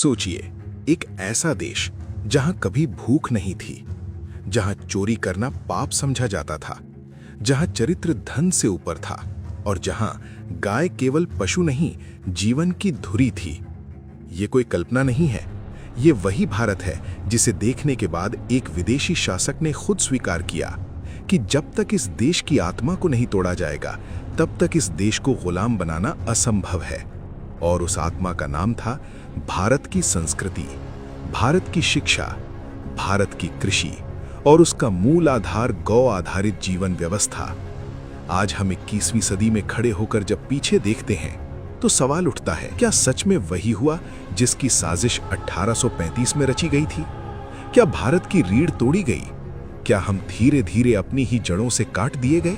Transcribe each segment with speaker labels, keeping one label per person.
Speaker 1: सोचिए, एक ऐसा देश जहां कभी भूख नहीं थी, जहां चोरी करना पाप समझा जाता था, जहां चरित्र धन से ऊपर था और जहां गाय केवल पशु नहीं, जीवन की धुरी थी। ये कोई कल्पना नहीं है, ये वही भारत है जिसे देखने के बाद एक विदेशी शासक ने खुद स्वीकार किया कि जब तक इस देश की आत्मा को नहीं तोड़ा जाएगा, तब तक इस देश को गुलाम बनाना असंभव है। और उस आत्मा का नाम था भारत की संस्कृति, भारत की शिक्षा, भारत की कृषि और उसका मूल आधार गौ आधारित जीवन व्यवस्था। आज हम 21वीं सदी में खड़े होकर जब पीछे देखते हैं तो सवाल उठता है, क्या सच में वही हुआ जिसकी साजिश 1835 में रची गई थी? क्या भारत की रीढ़ तोड़ी गई? क्या हम धीरे धीरे अपनी ही जड़ों से काट दिए गए?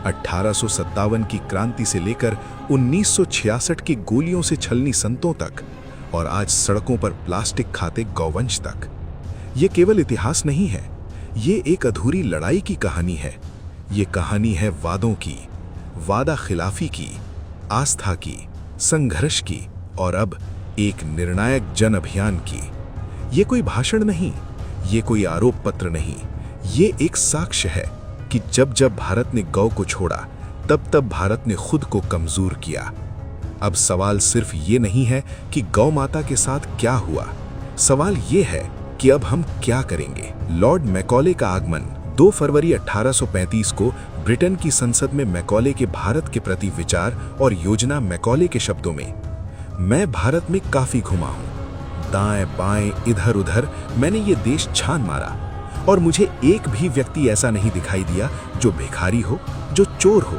Speaker 1: 1857 की क्रांति से लेकर 1966 की गोलियों से छलनी संतों तक और आज सड़कों पर प्लास्टिक खाते गौवंश तक। ये केवल इतिहास नहीं है, ये एक अधूरी लड़ाई की कहानी है। ये कहानी है वादों की, वादा खिलाफी की, आस्था की, संघर्ष की और अब एक निर्णायक जन अभियान की। ये कोई भाषण नहीं, ये कोई आरोप पत्र नहीं, ये एक साक्ष्य है कि जब जब भारत ने गौ को छोड़ा, तब तब भारत ने खुद को कमजोर किया। अब सवाल सिर्फ ये नहीं है कि गौ माता के साथ क्या हुआ, सवाल ये है कि अब हम क्या करेंगे। लॉर्ड मैकॉले का आगमन 2 फरवरी 1835 को ब्रिटेन की संसद में मैकॉले के भारत के प्रति विचार और योजना। मैकॉले के शब्दों में, मैं भारत में काफी घुमा हूं, दाएं बाएं इधर उधर मैंने ये देश छान मारा और मुझे एक भी व्यक्ति ऐसा नहीं दिखाई दिया जो भिखारी हो, जो चोर हो।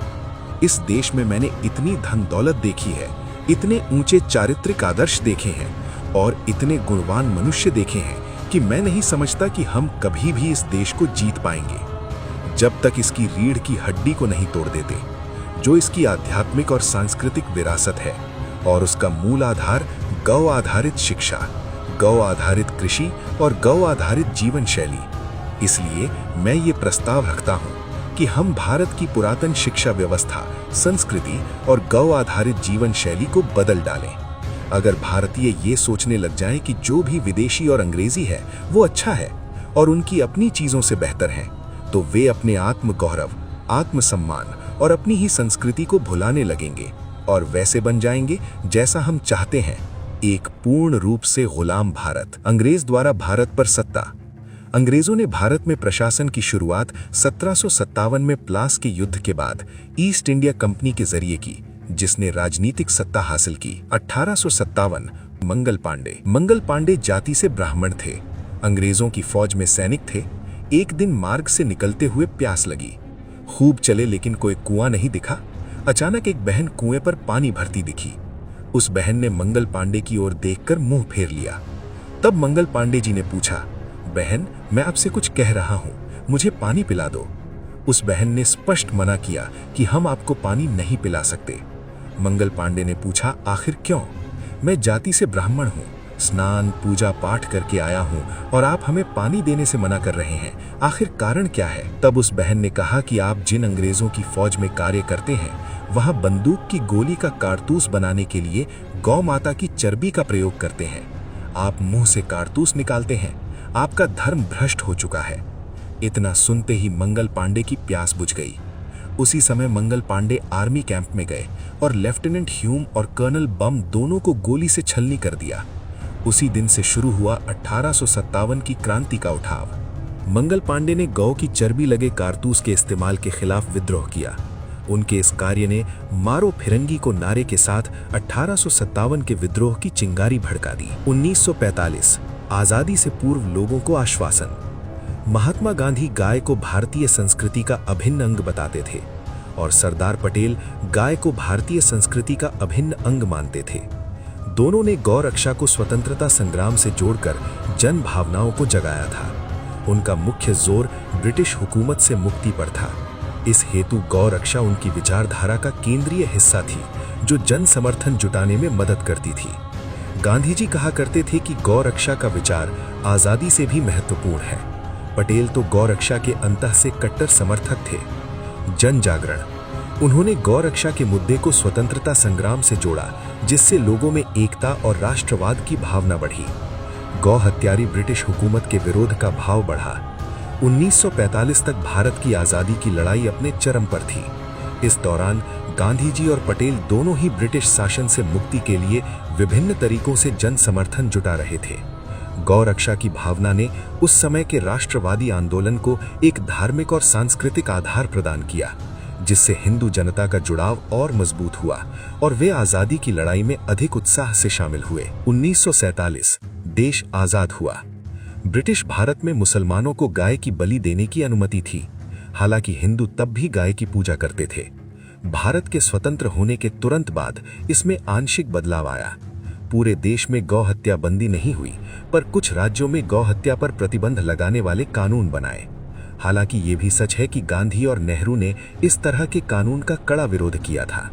Speaker 1: इस देश में मैंने इतनी धन दौलत देखी है, इतने ऊंचे चारित्रिक आदर्श देखे हैं और इतने गुणवान मनुष्य देखे हैं कि मैं नहीं समझता कि हम कभी भी इस देश को जीत पाएंगे जब तक इसकी रीढ़ की हड्डी को नहीं तोड़ देते, जो इसकी आध्यात्मिक और सांस्कृतिक विरासत है और उसका मूल आधार गौ आधारित शिक्षा, गौ आधारित कृषि और गौ आधारित जीवन शैली। इसलिए मैं ये प्रस्ताव रखता हूं कि हम भारत की पुरातन शिक्षा व्यवस्था, संस्कृति और गौ आधारित जीवन शैली को बदल डालें। अगर भारतीय ये सोचने लग जाएं कि जो भी विदेशी और अंग्रेजी है वो अच्छा है और उनकी अपनी चीजों से बेहतर है, तो वे अपने आत्म गौरव, आत्मसम्मान और अपनी ही संस्कृति को भुलाने लगेंगे और वैसे बन जाएंगे जैसा हम चाहते हैं, एक पूर्ण रूप से गुलाम भारत। अंग्रेज द्वारा भारत पर सत्ता। अंग्रेजों ने भारत में प्रशासन की शुरुआत 1757 में प्लास के युद्ध के बाद ईस्ट इंडिया कंपनी के जरिए की, जिसने राजनीतिक सत्ता हासिल की। 1857 मंगल पांडे जाति से ब्राह्मण थे, अंग्रेजों की फौज में सैनिक थे। एक दिन मार्ग से निकलते हुए प्यास लगी, खूब चले लेकिन कोई कुआं नहीं दिखा। अचानक एक बहन कुएं पर पानी भरती दिखी। उस बहन ने मंगल पांडे की ओर देखकर मुंह फेर लिया। तब मंगल पांडे जी ने पूछा, बहन, मैं आपसे कुछ कह रहा हूं, मुझे पानी पिला दो। उस बहन ने स्पष्ट मना किया कि हम आपको पानी नहीं पिला सकते। मंगल पांडे ने पूछा, आखिर क्यों? मैं जाति से ब्राह्मण हूँ, स्नान पूजा पाठ करके आया हूँ और आप हमें पानी देने से मना कर रहे हैं, आखिर कारण क्या है? तब उस बहन ने कहा कि आप जिन अंग्रेजों की फौज में कार्य करते हैं, वहाँ बंदूक की गोली का कारतूस बनाने के लिए गौ माता की चर्बी का प्रयोग करते हैं। आप मुंह से कारतूस निकालते हैं, आपका धर्म भ्रष्ट हो चुका है। इतना सुनते ही मंगल पांडे की प्यास बुझ गई। उसी समय मंगल पांडे आर्मी कैंप में गए और लेफ्टिनेंट ह्यूम और कर्नल बम दोनों को गोली से छलनी कर दिया। उसी दिन से शुरू हुआ 1857 की क्रांति का उठाव। मंगल पांडे ने गौ की चर्बी लगे कारतूस के इस्तेमाल के खिलाफ विद्रोह किया। उनके इस कार्य ने मारो फिरंगी को नारे के साथ 1857 के विद्रोह की चिंगारी भड़का दी। 1945 आजादी से पूर्व लोगों को आश्वासन। महात्मा गांधी गाय को भारतीय संस्कृति का अभिन्न अंग बताते थे और सरदार पटेल गाय को भारतीय संस्कृति का अभिन्न अंग मानते थे। दोनों ने गौ रक्षा को स्वतंत्रता संग्राम से जोड़कर जन भावनाओं को जगाया था। उनका मुख्य जोर ब्रिटिश हुकूमत से मुक्ति पर था। इस हेतु गौ रक्षा उनकी विचारधारा का केंद्रीय हिस्सा थी, जो जन समर्थन जुटाने में मदद करती थी। गांधी जी कहा करते थे कि गौ रक्षा का विचार आजादी से भी महत्वपूर्ण है। पटेल तो गौ रक्षा के अंतः से कट्टर समर्थक थे। जन जागरण।
Speaker 2: उन्होंने गौरक्षा के मुद्दे को स्वतंत्रता संग्राम से जोड़ा, जिससे लोगों में एकता और राष्ट्रवाद की भावना बढ़ी। गौ हत्यारी ब्रिटिश हुकूमत के विरोध का भाव बढ़ा। 1945 तक भारत की आज़ादी की लड़ाई अपने चरम पर थी। इस दौरान गांधी जी और पटेल दोनों ही ब्रिटिश शासन से मुक्ति के लिए विभिन्न तरीकों से जन समर्थन जुटा रहे थे। गौरक्षा की भावना ने उस समय के राष्ट्रवादी आंदोलन को एक धार्मिक और सांस्कृतिक आधार प्रदान किया, जिससे हिंदू जनता का जुड़ाव और मजबूत हुआ और वे आज़ादी की लड़ाई में अधिक उत्साह से शामिल हुए। 1947 देश आज़ाद हुआ। ब्रिटिश भारत में मुसलमानों को गाय की बलि देने की अनुमति थी, हालांकि हिंदू तब भी गाय की पूजा करते थे। भारत के स्वतंत्र होने के तुरंत बाद इसमें आंशिक बदलाव आया। पूरे देश में गौ हत्या बंदी नहीं हुई, पर कुछ राज्यों में गौ हत्या पर प्रतिबंध लगाने वाले कानून बनाए। हालांकि ये भी सच है कि गांधी और नेहरू ने इस तरह के कानून का कड़ा विरोध किया था।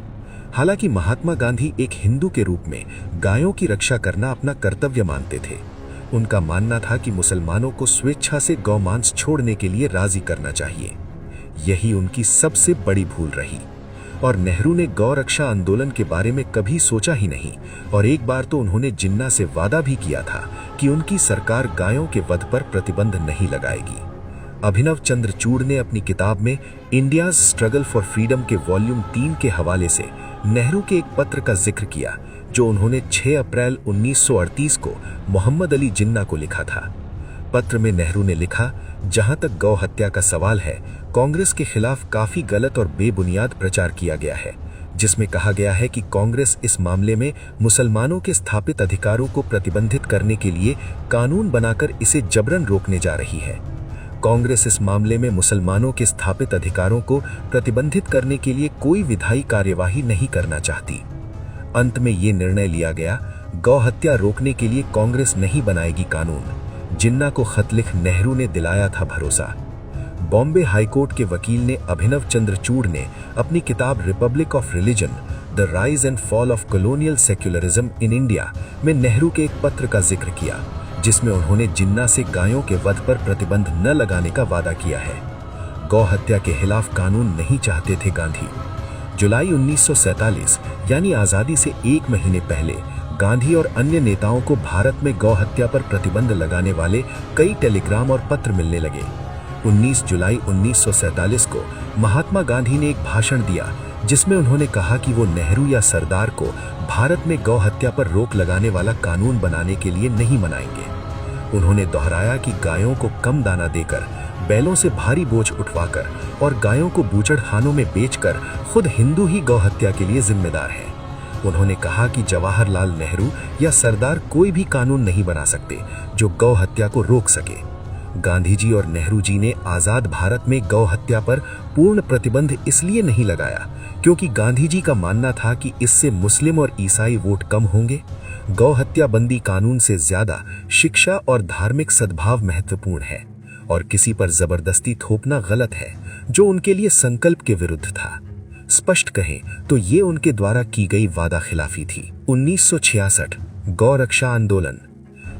Speaker 2: हालांकि महात्मा गांधी एक हिंदू के रूप में गायों की रक्षा करना अपना कर्तव्य मानते थे। उनका मानना था कि मुसलमानों को स्वेच्छा से गौमांस छोड़ने के लिए राजी करना चाहिए। यही उनकी सबसे बड़ी भूल रही और नेहरू ने गौ रक्षा आंदोलन के बारे में कभी सोचा ही नहीं। और एक बार तो उन्होंने जिन्ना से वादा भी किया था कि उनकी सरकार गायों के वध पर प्रतिबंध नहीं लगाएगी। अभिनव चंद्र चूड़ ने अपनी किताब में इंडियाज स्ट्रगल फॉर फ्रीडम के वॉल्यूम 3 के हवाले से नेहरू के एक पत्र का जिक्र किया, जो उन्होंने 6 अप्रैल 1938 को मोहम्मद अली जिन्ना को लिखा था। पत्र में नेहरू ने लिखा, जहां तक गौ हत्या का सवाल है, कांग्रेस के खिलाफ काफी गलत और बेबुनियाद प्रचार किया गया है, जिसमें कहा गया है कि कांग्रेस इस मामले में मुसलमानों के स्थापित अधिकारों को प्रतिबंधित करने के लिए कानून बनाकर इसे जबरन रोकने जा रही है। कांग्रेस इस मामले में मुसलमानों के स्थापित अधिकारों को प्रतिबंधित करने के लिए कोई विधायी कार्यवाही नहीं करना चाहती। अंत में ये निर्णय लिया गया, गौ हत्या रोकने के लिए कांग्रेस नहीं बनाएगी कानून। जिन्ना को खत लिख नेहरू ने दिलाया था भरोसा। बॉम्बे हाईकोर्ट के वकील ने अभिनव चंद्र चूड़ ने अपनी किताब Republic of religion, the rise and fall of colonial secularism in India में नेहरू के एक पत्र का जिक्र किया, जिसमें उन्होंने जिन्ना से गायों के वध पर प्रतिबंध न लगाने का वादा किया है। गौ हत्या के खिलाफ कानून नहीं चाहते थे गांधी। जुलाई 1947 यानी आजादी से एक महीने पहले गांधी और अन्य नेताओं को भारत में गौ हत्या पर प्रतिबंध लगाने वाले कई टेलीग्राम और पत्र मिलने लगे। 19 जुलाई 1947 को महात्मा गांधी ने एक भाषण दिया, जिसमें उन्होंने कहा कि वो नेहरू या सरदार को भारत में गौ हत्या पर रोक लगाने वाला कानून बनाने के लिए नहीं मनाएंगे। उन्होंने दोहराया कि गायों को कम दाना देकर, बैलों से भारी बोझ उठवाकर और गायों को बूचड़खानों में बेचकर खुद हिंदू ही गौ हत्या के लिए जिम्मेदार हैं। उन्होंने कहा कि जवाहरलाल नेहरू या सरदार कोई भी कानून नहीं बना सकते जो गौ हत्या को रोक सके। गांधी जी और नेहरू जी ने आजाद भारत में गौ हत्या पर पूर्ण प्रतिबंध इसलिए नहीं लगाया क्योंकि गांधी जी का मानना था कि इससे मुस्लिम और ईसाई वोट कम होंगे। गौ हत्या बंदी कानून से ज्यादा शिक्षा और धार्मिक सद्भाव महत्वपूर्ण है और किसी पर जबरदस्ती थोपना गलत है, जो उनके लिए संकल्प के विरुद्ध था। स्पष्ट कहें तो ये उनके द्वारा की गई वादा खिलाफी थी। 1966 गौ रक्षा आंदोलन।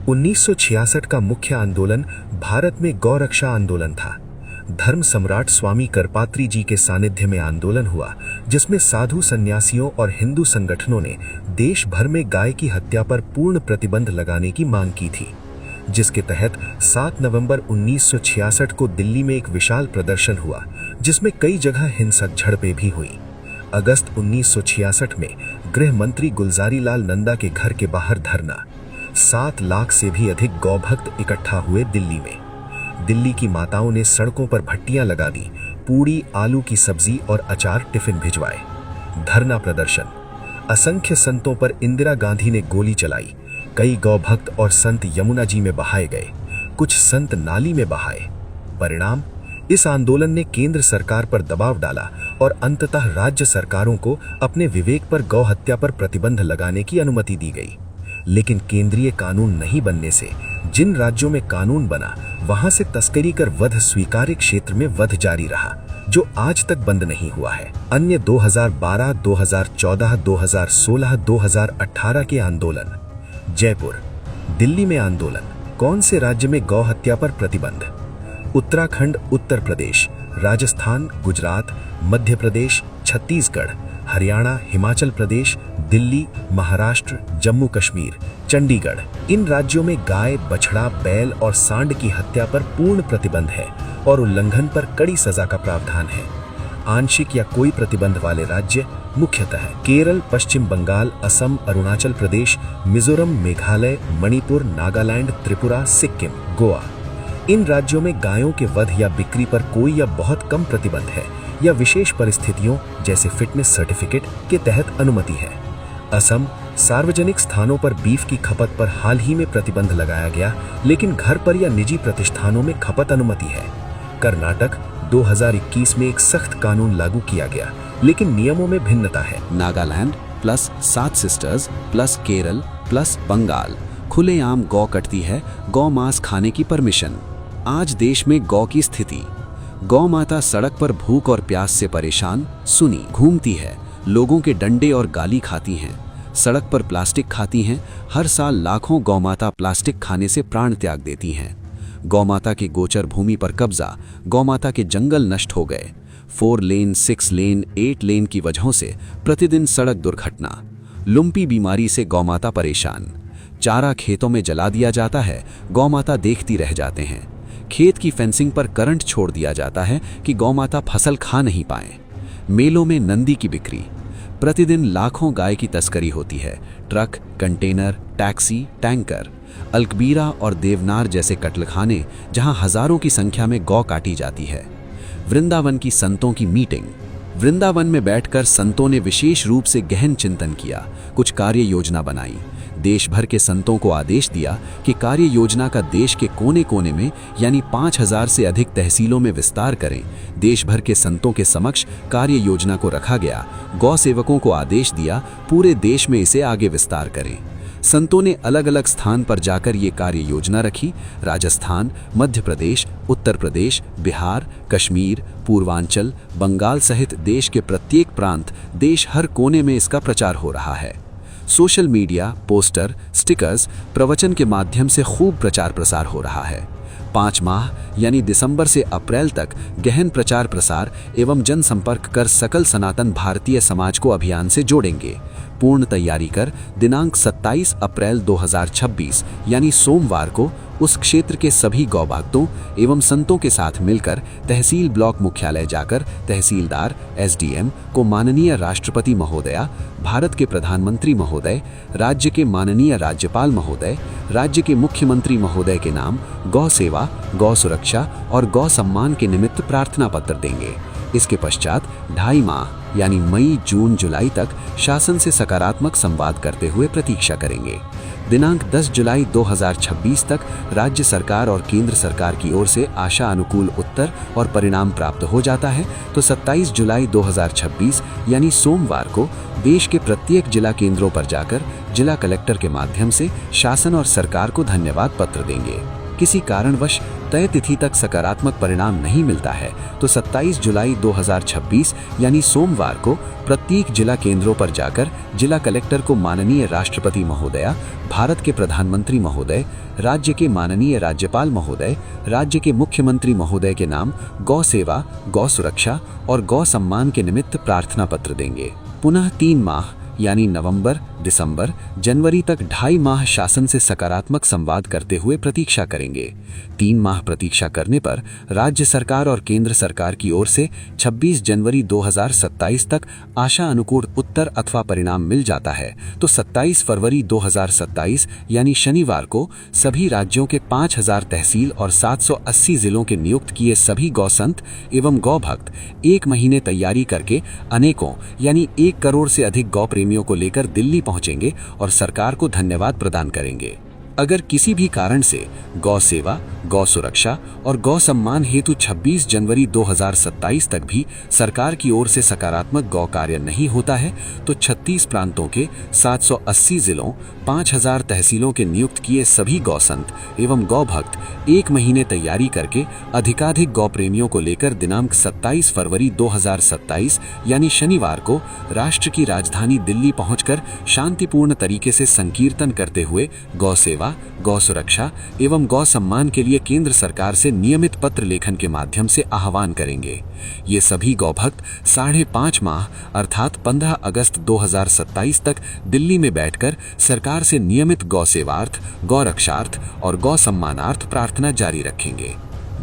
Speaker 2: 1966 का मुख्य आंदोलन भारत में गौ रक्षा आंदोलन था। धर्म सम्राट स्वामी करपात्री जी के सानिध्य में आंदोलन हुआ, जिसमें साधु सन्यासियों और हिंदू संगठनों ने देश भर में गाय की हत्या पर पूर्ण प्रतिबंध लगाने की मांग की थी, जिसके तहत 7 नवंबर 1966 को दिल्ली में एक विशाल प्रदर्शन हुआ, जिसमें कई जगह हिंसक झड़पें भी हुई। अगस्त 1966 में गृह मंत्री गुलजारी लाल नंदा के घर के बाहर धरना। 7 लाख से भी अधिक गौभक्त इकट्ठा हुए दिल्ली में। दिल्ली की माताओं ने सड़कों पर भट्टियां लगा दी, पूड़ी, आलू की सब्जी और अचार टिफिन भिजवाए। धरना प्रदर्शन। असंख्य संतों पर इंदिरा गांधी ने गोली चलाई। कई गौभक्त और संत यमुना जी में बहाए गए, कुछ संत नाली में बहाए। परिणाम, इस आंदोलन ने केंद्र सरकार पर दबाव डाला और अंततः राज्य सरकारों को अपने विवेक पर गौ हत्या पर प्रतिबंध लगाने की अनुमति दी गई। लेकिन केंद्रीय कानून नहीं बनने से जिन राज्यों में कानून बना, वहां से तस्करी कर वध स्वीकार्य क्षेत्र में वध जारी रहा, जो आज तक बंद नहीं हुआ है। अन्य 2012, 2014, 2016, 2018 के आंदोलन। जयपुर, दिल्ली में आंदोलन। कौन से राज्य में गौ हत्या पर प्रतिबंध? उत्तराखंड, उत्तर प्रदेश, राजस्थान, गुजरात, मध्य प्रदेश, छत्तीसगढ़, हरियाणा, हिमाचल प्रदेश, दिल्ली, महाराष्ट्र, जम्मू कश्मीर, चंडीगढ़, इन राज्यों में गाय, बछड़ा, बैल और सांड की हत्या पर पूर्ण प्रतिबंध है और उल्लंघन पर कड़ी सजा का प्रावधान है। आंशिक या कोई प्रतिबंध वाले राज्य मुख्यतः केरल, पश्चिम बंगाल, असम, अरुणाचल प्रदेश, मिजोरम, मेघालय, मणिपुर, नागालैंड, त्रिपुरा, सिक्किम, गोवा। इन राज्यों में गायों के वध या बिक्री पर कोई या बहुत कम प्रतिबंध है या विशेष परिस्थितियों जैसे फिटनेस सर्टिफिकेट के तहत अनुमति है। असम, सार्वजनिक स्थानों पर बीफ की खपत पर हाल ही में प्रतिबंध लगाया गया, लेकिन घर पर या निजी प्रतिष्ठानों में खपत अनुमति है। कर्नाटक, 2021 में एक सख्त कानून लागू किया गया, लेकिन नियमों में भिन्नता है।
Speaker 3: Nagaland plus 7 sisters plus Kerala plus Bengal, खुलेआम गौ कटती है, गौ मांस खाने की परमिशन। आज देश में गौ की स्थिति। गौ माता सड़क पर भूख और प्यास से परेशान सुनी घूमती है, लोगों के डंडे और गाली खाती हैं, सड़क पर प्लास्टिक खाती हैं। हर साल लाखों गौ माता प्लास्टिक खाने से प्राण त्याग देती हैं। गौ माता की गोचर भूमि पर कब्जा, गौ माता के जंगल नष्ट हो गए। 4 लेन, 6 लेन, 8 लेन की वजहों से प्रतिदिन सड़क दुर्घटना। लुम्पी बीमारी से गौ माता परेशान। चारा खेतों में जला दिया जाता है, गौ माता देखती रह जाते हैं। खेत की फेंसिंग पर करंट छोड़ दिया जाता है कि गौ माता फसल खा नहीं पाए। मेलों में नंदी की बिक्री। प्रतिदिन लाखों गाय की तस्करी होती है। Truck, container, taxi, tanker. Al Kabeer और देवनार जैसे कत्लखाने जहां हजारों की संख्या में गौ काटी जाती है। वृंदावन की संतों की मीटिंग। वृंदावन में बैठकर संतों ने विशेष रूप से गहन चिंतन किया, कुछ कार्य योजना बनाई। देश भर के संतों को आदेश दिया कि कार्य योजना का देश के कोने कोने में यानी 5000 से अधिक तहसीलों में विस्तार करें। देश भर के संतों के समक्ष कार्य योजना को रखा गया। गौ सेवकों को आदेश दिया पूरे देश में इसे आगे विस्तार करें। संतों ने अलग अलग स्थान पर जाकर ये कार्य योजना रखी। राजस्थान, मध्य प्रदेश, उत्तर प्रदेश, बिहार, कश्मीर, पूर्वांचल, बंगाल सहित देश के प्रत्येक प्रांत, देश हर कोने में इसका प्रचार हो रहा है। सोशल मीडिया, पोस्टर, स्टिकर्स, प्रवचन के माध्यम से खूब प्रचार प्रसार हो रहा है। 5 माह यानी दिसंबर से अप्रैल तक गहन प्रचार प्रसार एवं जनसंपर्क कर सकल सनातन भारतीय समाज को अभियान से जोड़ेंगे। पूर्ण तैयारी कर दिनांक 27 अप्रैल 2026 यानी सोमवार को उस क्षेत्र के सभी गौभक्तों एवं संतों के साथ मिलकर तहसील ब्लॉक मुख्यालय जाकर तहसीलदार, एसडीएम को माननीय राष्ट्रपति महोदया, भारत के प्रधानमंत्री महोदय, राज्य के माननीय राज्यपाल महोदय, राज्य के मुख्यमंत्री महोदय के नाम गौ सेवा, गौ सुरक्षा और गौ सम्मान के निमित्त प्रार्थना पत्र देंगे। इसके पश्चात 2.5 माह यानी मई, जून, जुलाई तक शासन से सकारात्मक संवाद करते हुए प्रतीक्षा करेंगे। दिनांक 10 जुलाई 2026 तक राज्य सरकार और केंद्र सरकार की ओर से आशा अनुकूल उत्तर और परिणाम प्राप्त हो जाता है तो 27 जुलाई 2026 यानी सोमवार को देश के प्रत्येक जिला केंद्रों पर जाकर जिला कलेक्टर के माध्यम से शासन और सरकार को धन्यवाद पत्र देंगे। किसी कारणवश तय तिथि तक सकारात्मक परिणाम नहीं मिलता है तो 27 जुलाई 2026 यानी सोमवार को प्रत्येक जिला केंद्रों पर जाकर जिला कलेक्टर को माननीय राष्ट्रपति महोदया, भारत के प्रधानमंत्री महोदय, राज्य के माननीय राज्यपाल महोदय, राज्य के मुख्यमंत्री महोदय के नाम गौ सेवा, गौ सुरक्षा और गौ सम्मान के निमित्त प्रार्थना पत्र देंगे। पुनः 3 माह यानी नवंबर, दिसंबर, जनवरी तक 2.5 माह शासन से सकारात्मक संवाद करते हुए प्रतीक्षा करेंगे। 3 माह प्रतीक्षा करने पर राज्य सरकार और केंद्र सरकार की ओर से 26 जनवरी 2027 तक आशा अनुकूल उत्तर अथवा परिणाम मिल जाता है तो 27 फरवरी 2027 यानी शनिवार को सभी राज्यों के 5000 तहसील और 780 जिलों के नियुक्त किए सभी गौसंत एवं गौ भक्त 1 महीने तैयारी करके अनेकों यानी 1 करोड़ से अधिक गौ प्रेमियों को लेकर दिल्ली पहुंचेंगे और सरकार को धन्यवाद प्रदान करेंगे। अगर किसी भी कारण से गौ सेवा, गौ सुरक्षा और गौ सम्मान हेतु 26 जनवरी 2027 तक भी सरकार की ओर से सकारात्मक गौ कार्य नहीं होता है तो 36 प्रांतों के 780 जिलों, 5000 तहसीलों के नियुक्त किए सभी गौसंत एवं गौ भक्त 1 महीने तैयारी करके अधिकाधिक गौ प्रेमियों को लेकर दिनांक 27 फरवरी 2027 यानी शनिवार को राष्ट्र की राजधानी दिल्ली पहुंचकर शांतिपूर्ण तरीके से संकीर्तन करते हुए गौ सेवा, सेवा, गौ सुरक्षा एवं गौ सम्मान के लिए केंद्र सरकार से नियमित पत्र लेखन के माध्यम से आह्वान करेंगे। ये सभी गौभक्त 5.5 माह अर्थात 15 अगस्त 2027 तक दिल्ली में बैठकर सरकार से नियमित गौ सेवार्थ, गौ रक्षार्थ और गौ सम्मानार्थ प्रार्थना जारी रखेंगे।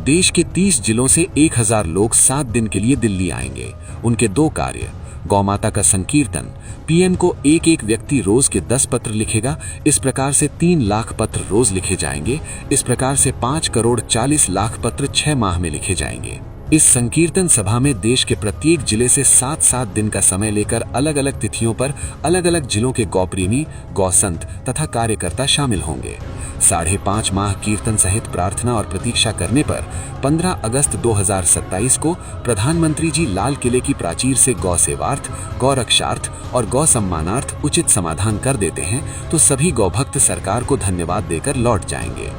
Speaker 3: देश के 30 जिलों से 1000 लोग 7 दिन के लिए दिल्ली आएंगे। उनके 2 कार्य: गौमाता का संकीर्तन, पीएम को एक व्यक्ति रोज के 10 पत्र लिखेगा, इस प्रकार से 3 लाख पत्र रोज लिखे जाएंगे। इस प्रकार से 5 करोड़ 40 लाख पत्र 6 माह में लिखे जाएंगे। इस संकीर्तन सभा में देश के प्रत्येक जिले से 7-7 दिन का समय लेकर अलग अलग तिथियों पर अलग अलग जिलों के गौप्रेमी, गौसंत तथा कार्यकर्ता शामिल होंगे। 5.5 माह कीर्तन सहित प्रार्थना और प्रतीक्षा करने पर 15 अगस्त 2027 को प्रधानमंत्री जी लाल किले की प्राचीर से गौ सेवार्थ, गौ रक्षार्थ और गौ सम्मानार्थ उचित समाधान कर देते हैं तो सभी गौभक्त सरकार को धन्यवाद देकर लौट जाएंगे।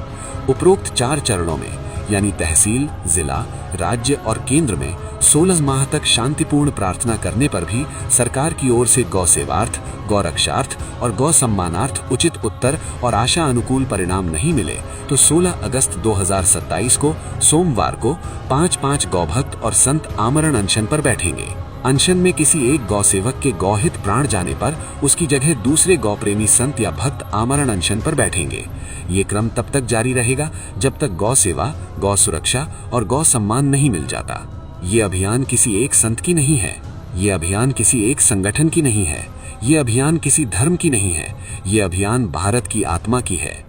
Speaker 3: उपरोक्त 4 चरणों में यानी तहसील, जिला, राज्य और केंद्र में 16 माह तक शांतिपूर्ण प्रार्थना करने पर भी सरकार की ओर से गौ सेवार्थ, गौ रक्षार्थ और गौ सम्मानार्थ उचित उत्तर और आशा अनुकूल परिणाम नहीं मिले तो 16 अगस्त 2027 को सोमवार को 5-5 गौभक्त और संत आमरण अनशन पर बैठेंगे। अनशन में किसी एक गौ सेवक के गौहित प्राण जाने पर उसकी जगह दूसरे गौ प्रेमी संत या भक्त आमरण अनशन पर बैठेंगे। ये क्रम तब तक जारी रहेगा जब तक गौ सेवा, गौ सुरक्षा और गौ सम्मान नहीं मिल जाता। ये अभियान किसी एक संत की नहीं है, ये अभियान किसी एक संगठन की नहीं है, ये अभियान किसी धर्म की नहीं है, ये अभियान भारत की आत्मा की है।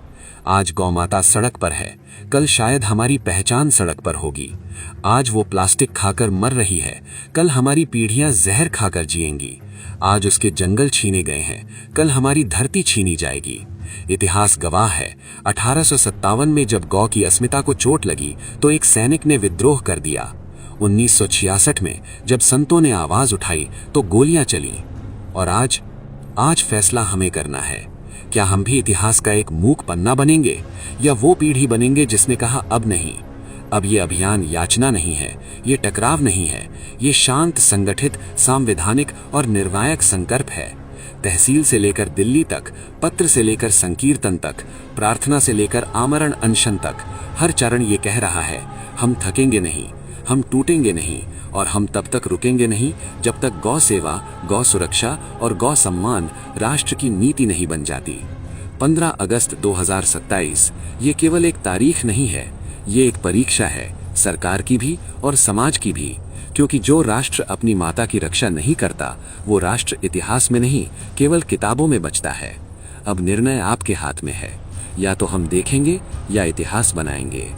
Speaker 3: आज गौमाता सड़क पर है, कल शायद हमारी पहचान सड़क पर होगी। आज वो प्लास्टिक खाकर मर रही है, कल हमारी पीढ़ियां जहर खाकर जिएंगी। आज उसके जंगल छीने गए हैं, कल हमारी धरती छीनी जाएगी। इतिहास गवाह है, 1857 में जब गौ की अस्मिता को चोट लगी तो एक सैनिक ने विद्रोह कर दिया। 1966 में जब संतों ने आवाज उठाई तो गोलियां चली। और आज फैसला हमें करना है। क्या हम भी इतिहास का एक मूक पन्ना बनेंगे या वो पीढ़ी बनेंगे जिसने कहा अब नहीं। अब ये अभियान याचना नहीं है, ये टकराव नहीं है, ये शांत, संगठित, संवैधानिक और निर्णायक संकल्प है। तहसील से लेकर दिल्ली तक, पत्र से लेकर संकीर्तन तक, प्रार्थना से लेकर आमरण अनशन तक, हर चरण ये कह रहा है, हम थकेंगे नहीं, हम टूटेंगे नहीं और हम तब तक रुकेंगे नहीं जब तक गौ सेवा, गौ सुरक्षा और गौ सम्मान राष्ट्र की नीति नहीं बन जाती। 15 अगस्त 2027 ये केवल एक तारीख नहीं है, ये एक परीक्षा है, सरकार की भी और समाज की भी। क्योंकि जो राष्ट्र अपनी माता की रक्षा नहीं करता वो राष्ट्र इतिहास में नहीं केवल किताबों में बचता है। अब निर्णय आपके हाथ में है, या तो हम देखेंगे या इतिहास बनाएंगे।